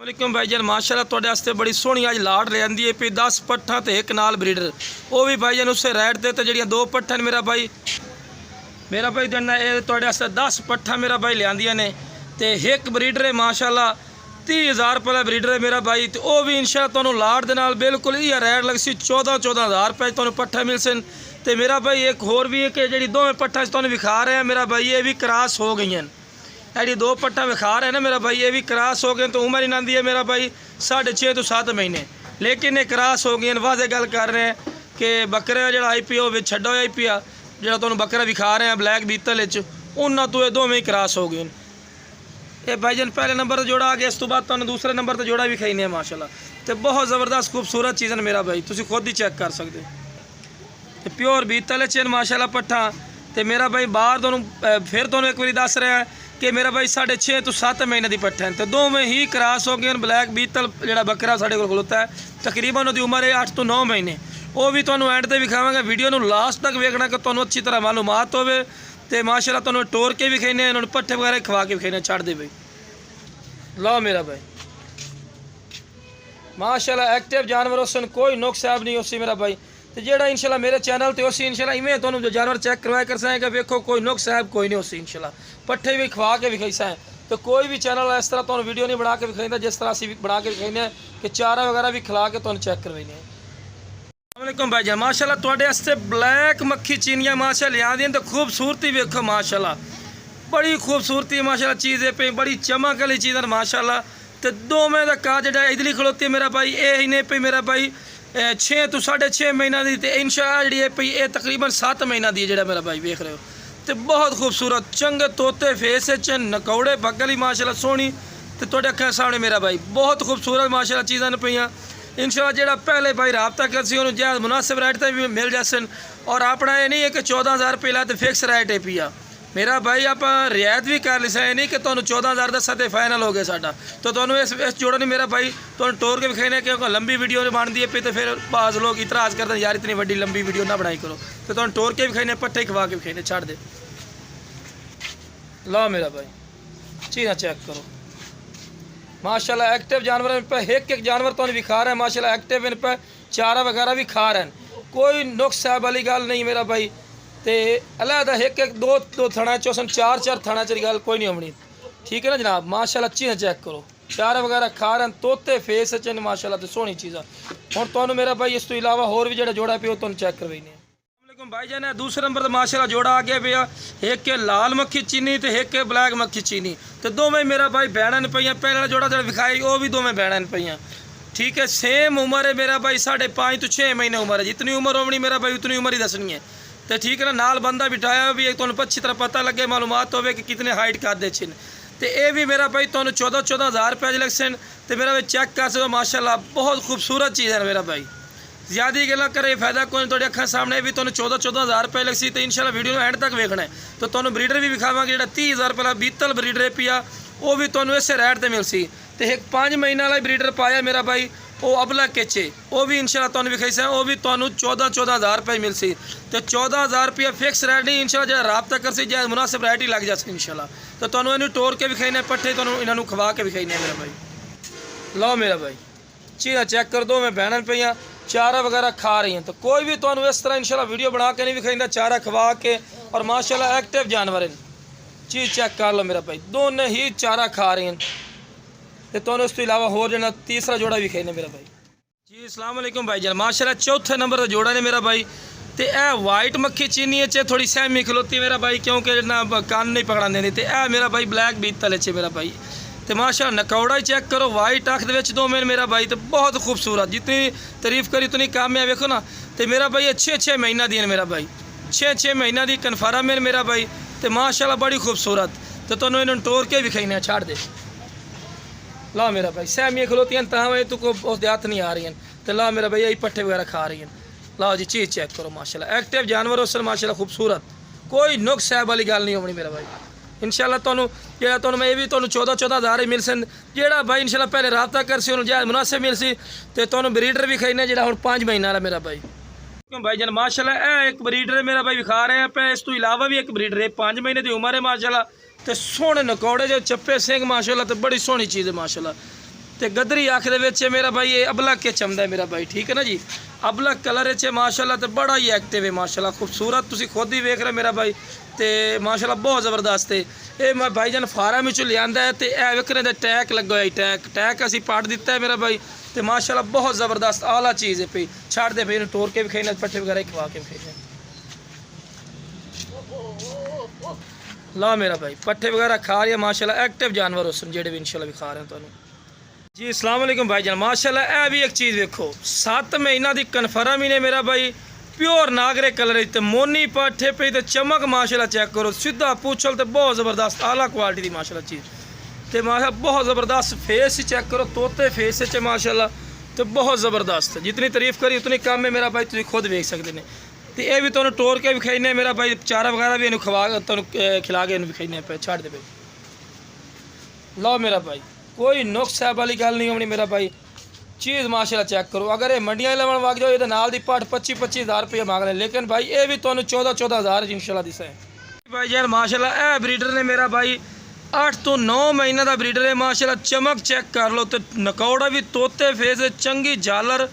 वालेकुम भाईजान माशाल्लाह तुहाडे वास्ते बड़ी सोहनी अज लाट लियांदी है पई 10 पट्ठा ते एक नाल ब्रीडर वो भी भाईजान उसे रेट ते जड़ियां दो पट्ठा मेरा भाई देना ये तुहाडे वास्ते 10 पट्ठा मेरा भाई लियांदियां ने ते एक ब्रीडर है माशाल्लाह 30,000 रुपये का ब्रीडर है मेरा भाई तो वह भी इंशाल्लाह तुहानू लाट दे नाल बिल्कुल इह रेट लगसी 14,000 रुपये तुहानू पट्ठा मिल सन ते मेरा भाई एक होर भी है कि जी दोवें पट्ठा तुहानू विखा रहे हैं मेरा भाई ये भी क्रॉस हो गई हैं ऐडी दो पट्टा विखा रहे हैं ना मेरा भाई ये भी क्रॉस हो गए तो उम्र इन्हों की है मेरा भाई 6.5 to 7 महीने लेकिन ये क्रॉस हो गई वाजे गल कर रहे हैं कि बकरे जो IPO छड्डो IPO जो तुहानू बकरा विखा रहे हैं ब्लैक बीतल उन्होंने तो ये दोवें ही क्रॉस हो गए ये भाईजान पहले नंबर तो जोड़ा आ गया इस तो बाद तुहानू दूसरे नंबर तो जोड़ा विखाई ने माशाल्लाह तो बहुत ज़बरदस्त खूबसूरत चीज़ है मेरा भाई तुसीं खुद ही चेक कर सकते तो प्योर बीतल माशाल्लाह पट्ठा तो मेरा भाई बाहर तुहानू फिर तुहानू एक बार दस रहा है कि मेरा भाई 6.5 to 7 महीने की पट्ठा है तो दोवें ही क्रॉस हो गए ब्लैक बीतल जो बकरा साढ़े को खलोता है तकरीबन उसकी उम्र है 8 to 9 महीने वो भी तुहानू एंड ते विखावांगे वीडियो नू लास्ट तक वेखना कि तुहानू अच्छी तरह मालूमात होवे ते माशाल्लाह तुहानू टोर के विखाने इन्होंने पट्ठे वगैरह खवा के विखाने छड़ दे भाई लो मेरा भाई माशाल्लाह एक्टिव जानवर उसन कोई नुक्स ऐब नहीं उसी मेरा भाई तो जेड़ा इंशाल्लाह मेरे चैनल ते उसी इंशाल्लाह इवें तुहानू जो जानवर चेक करवाया कर सकें कि वेखो कोई नुक्स ऐब कोई नहीं उसी इंशाल्लाह पट्ठे भी खवा के विखाई सकें तो कोई भी चैनल इस तरह तुहानू वीडियो नहीं बना के विखाइंदा जिस तरह असीं बना के विखाइने कि चारा वगैरह भी खिला के तुहानू चेक करवाइने। अस्सलामुअलैकुम भाईजान माशाल्लाह तुहाडे वास्ते ब्लैक मक्खी चीनियां माशाल्लाह लिया दी तो खूबसूरती वेखो माशाल्लाह बड़ी खूबसूरती माशाल्लाह चीज़ है पे बड़ी चमक वाली चीज़ है माशाल्लाह तो दोवें का का जो इधरली खलोती है मेरा भाई ये ही ने पे मेरा भाई 6 to 6.5 महीना की तो इंशाल्लाह जी पई ये तकरीबन 7 महीना की जो मेरा भाई वेख रहे हो तो बहुत खूबसूरत चंगे तोते फेस च नकौड़े बगल ही माशाल्लाह सोहनी तो तुहाडे अखां सामने मेरा भाई बहुत खूबसूरत माशाल्लाह चीज़ां ने पईयां इंशाल्लाह जो पहले भाई रबता करसी उन्होंने जैद मुनासिब रेट पर भी मिल जासन और अपना ये नहीं है कि 14,000 रुपये ला तो फिक्स रेट है पिया मेरा भाई आप रियायत भी कर लिसा नहीं कि तुहानू 14,000 दसा तो फाइनल हो गया साडा तो तुहानू इस जोड़ा नहीं मेरा भाई तुहानू टोर के विखाने क्योंकि लंबी वीडियो बनती है पे तो फिर बाज़ लोग इतराज़ करते हैं यार इतनी वड्डी लंबी वीडियो ना बनाई करो तो तुहानू टोर के विखाने पट्ठे खवा के विखाने छड़ दे लो मेरा भाई चीज़ा चेक करो माशाल्लाह एक्टिव जानवर इन पर एक जानवर तुहानू विखा रहे हैं माशाल्लाह एक्टिव इन पर चारा वगैरह भी खा रहे हैं कोई नुक्स है वाली गल नहीं मेरा भाई तो अलहदा एक दो थना चौसन चार थना च गल कोई नहीं होनी ठीक है ना जनाब माशाल्लाह चीज़ चेक करो चारा वगैरह खा रहे हैं तोते फेस च माशाल्लाह तो सोहनी चीज़ा हुण तुहानू मेरा भाई इस तो इलावा होर भी जो जोड़ा पे तुहानू चेक करवाइने। अस्सलामुअलैकुम भाईजान दूसरे नंबर तो माशाल्लाह जोड़ा आ गया भैया एक लाल मक्खी चीनी तो एक ब्लैक मक्खी चीनी तो दोवें मेरा भाई भैन पईयां पहले जोड़ा जो विखाई वो भी दोवें भैन पईयां ठीक है सेम उम्र है मेरा भाई 5.5 to 6 महीने उम्र है जितनी उम्र होनी मेरा भाई उतनी उम्र ही दसनी है तो ठीक है ना नाल बंदा बिठाया भी एक तुहानू अच्छी तरह पता लगे मालूमात होवे कि कितने हाइट करते छिन तो ये भी मेरा भाई तुहानू 14,000 रुपये लग सन तो मेरा भाई चेक कर सको माशाल्लाह बहुत खूबसूरत चीज़ है मेरा भाई ज़्यादा गल्लां करे फायदा कोई तुहाडे अखां सामने भी तुहानू 14,000 रुपये लग सी तो इंशाल्लाह वीडियो एंड तक वेखना है तो तुहानू ब्रीडर भी विखावांगे जो 30,000 रुपये का बीतल ब्रीडर पिया वो भी तुहानू इस रेट पर मिल सी तो एक 5 महीने वाला ब्रीडर पाया मेरा भाई वो अबला केचे वो भी इंशाल्लाह तुहानू विखाई सा वो भी तुहानू 14,000 रुपये मिल सी तो 14,000 रुपया फिक्स रेट नहीं इंशाल्लाह जो रबता कर सी जो मुनासिब रेट ही लग जा इंशाल्लाह तो तुहानू इन्हू टोर के विखाने पट्ठे तुहानू इन्होंने खवा के विखाने मेरा भाई लो मेरा भाई चीज़ा चेक कर दो मैं बहन पईयां चारा वगैरह खा रही हैं तो कोई भी तुहानू इस तरह इंशाल्लाह वीडियो बना के नहीं विखाइंदा चारा खवा के और माशाल्लाह एक्टिव जानवर हैं चीज़ चेक कर लो मेरा भाई दोनों ही चारा खा रही हैं तो तुहानू इस तो इलावा होर जो तीसरा जोड़ा विखाने मेरा भाई जी अस्सलाम वालेकुम भाईजान माशाल्लाह चौथे नंबर का जोड़ा ने मेरा भाई तो यह वाइट मक्खी चीनी च थोड़ी सहमी खलोती मेरा भाई क्योंकि ना कान नहीं पकड़ा देनी तो यह मेरा भाई ब्लैक बीतल च मेरा भाई तो माशाल्लाह नकौड़ा ही चेक करो वाइट अख दो मेरा भाई तो बहुत खूबसूरत जितनी तारीफ करी उतनी काम है वेखो ना तो मेरा भाई ये 6 महीना दी मेरा भाई 6 महीना की कन्फर्म है मेरा भाई तो माशाल्लाह बड़ी खूबसूरत तो तुहानू इन्होंने टोर के विखाने छाड़ दे ला मेरा भाई सहमियाँ खलोतियाँ तां तो को उस हाथ नहीं आ रही हैं तो ला मेरा भाई यही पट्ठे वगैरह खा रही हैं ला जी चीज़ चेक करो माशाल्लाह एक्टिव जानवर उस माशाल्लाह खूबसूरत कोई नुक्स है वाली गल नहीं होनी मेरा भाई इंशाल्लाह तुहानू जेड़ा तुहानू मैं ये भी तुहानू 14,000 ही मिल सन जेड़ा भाई इंशाल्लाह पहले रबता कर सी उन्होंने जायज़ मुनासिब मिल सी तो तुहानू ब्रीडर भी खाईने जेड़ा हुण 5 महीना वाला मेरा भाई क्यों भाईजान माशाल्लाह यह एक ब्रीडर है मेरा भाई विखा रहे हैं पे इस तो इलावा भी एक ब्रीडर है 5 महीने की उम्र है माशाल्लाह तो सोहने नकौड़े जो चप्पे सिंह माशाल्लाह तो बड़ी सोहनी चीज़ है माशाल्लाह ਤੇ ਗਦਰੀ ਅੱਖ ਦੇ ਵਿੱਚ ਮੇਰਾ ਭਾਈ ਇਹ ਅਬਲਕ ਕੇ ਚਮਦਾ ਹੈ ਮੇਰਾ ਭਾਈ, ਠੀਕ ਹੈ ਨਾ ਜੀ। ਅਬਲਕ ਕਲਰ ਵਿੱਚ ਮਾਸ਼ਾਅੱਲਾ ਤੇ ਬੜਾ ਹੀ ਐਕਟਿਵ ਹੈ ਮਾਸ਼ਾਅੱਲਾ, ਖੂਬਸੂਰਤ ਤੁਸੀਂ ਖੁਦ ਹੀ ਵੇਖ ਰਹੇ ਮੇਰਾ ਭਾਈ ਤੇ ਮਾਸ਼ਾਅੱਲਾ ਬਹੁਤ ਜ਼ਬਰਦਸਤ ਹੈ। ਇਹ ਮੈਂ ਭਾਈਜਾਨ ਫਾਰਮ ਵਿੱਚੋਂ ਲਿਆਂਦਾ ਹੈ ਤੇ ਇਹ ਵੇਖਣੇ ਦਾ ਟੈਕ ਲੱਗਾ ਹੋਇਆ, ਟੈਕ ਅਸੀਂ ਪਾੜ ਦਿੱਤਾ ਹੈ ਮੇਰਾ ਭਾਈ ਤੇ ਮਾਸ਼ਾਅੱਲਾ ਬਹੁਤ ਜ਼ਬਰਦਸਤ ਆਲਾ ਚੀਜ਼ ਹੈ ਪਈ। ਛੱਡ ਦੇ ਭਾਈ ਇਹਨੂੰ ਤੋੜ ਕੇ ਵੀ ਖਾਈना, ਪੱਠੇ ਵਗੈਰਾ ਹੀ ਖਵਾ ਕੇ ਵੀ ਖਾਈना। ਲਾ ਮੇਰਾ भाई पट्ठे वगैरह खा रही है माशाल्लाह, एक्टिव जानवर उस जेडे भी इंशाल्लाह भी खा रहे हैं तुहानू जी। अस्सलाम वालेकुम भाईजान, माशाल्लाह ए भी एक चीज़ देखो 7 महीना की कन्फर्म ही ने मेरा भाई, प्योर नागरे कलर ते मोनी पट्ठे पे तो चमक माशाल्लाह चेक करो, सीधा पूछल तो बहुत ज़बरदस्त आला क्वालिटी की माशाल्लाह चीज़ तो माशाल्लाह बहुत ज़बरदस्त फेस ही चेक करो, तोते फेस च माशाल्लाह तो बहुत ज़बरदस्त। जितनी तारीफ करी उतनी कम है मेरा भाई, तुम खुद वेख सकते हैं। तो यह भी तुहानू टोर के भी खाईने मेरा भाई, चारा वगैरह भी इन्हू खवा तुहानू खिला के इन्हू भी खाईने पे छड़ दे भाई। लो मेरा भाई कोई नुक्स साहब वाली गल नहीं होनी मेरा भाई, चीज़ माशाल्लाह चेक करो। अगर ये मंडियां लवन वग जाओ ये नाल दी पाठ 25-25 हज़ार रुपये मांग रहे, लेकिन भाई ये भी तुहानू 14-14 हज़ार इंशाल्लाह दिसा है भाई यार माशाल्लाह। ए ब्रीडर ने मेरा भाई 8 तो 9 महीना का ब्रीडर है माशाल्लाह, चमक चेक कर लो तो नकौड़ा भी तोते फेस चंगी झालर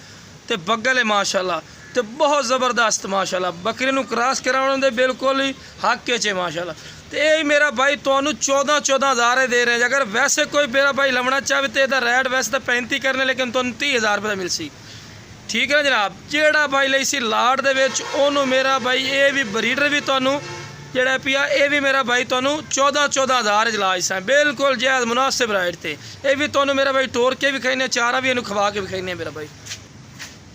तो बगल है माशाल्लाह तो बहुत ज़बरदस्त माशाल्लाह। बकरी नू क्रॉस कराने दे बिल्कुल ही हक च माशाल्लाह। तो यही मेरा भाई तुहानू 14-14 हज़ार दे रहे हैं। अगर वैसे कोई मेरा भाई लवना चाहे तो यदा रेट वैसे तो 35 करने, लेकिन तुहानू 30 हज़ार रुपये मिल सी, ठीक है ना जनाब। जेड़ा भाई लई सी लाड़ दे विच ओनू मेरा भाई ये भी ब्रीडर भी तुहानू जेड़ा पिया ये भी मेरा भाई तुहानू 14-14 हज़ार इजलाज सा बिल्कुल जायज़ मुनासिब रेट ते। ये भी तुहानू मेरा भाई टोर के भी खाईने, चारा भी इन्हू खवा के भी खाईने मेरा भाई।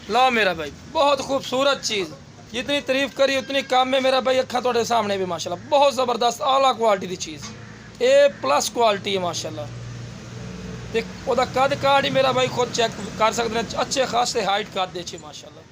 लो मेरा भाई बहुत खूबसूरत चीज़, जितनी तारीफ करी उतनी कम है मेरा भाई। अखा तुहाडे सामने भी माशाल्लाह बहुत ज़बरदस्त आला क्वालिटी की चीज़, A+ क्वालिटी है माशाल्लाह। ते ओदा कद काठ ही मेरा भाई खुद चेक कर सकते हैं, अच्छे खासे हाइट कद दे माशाल्लाह।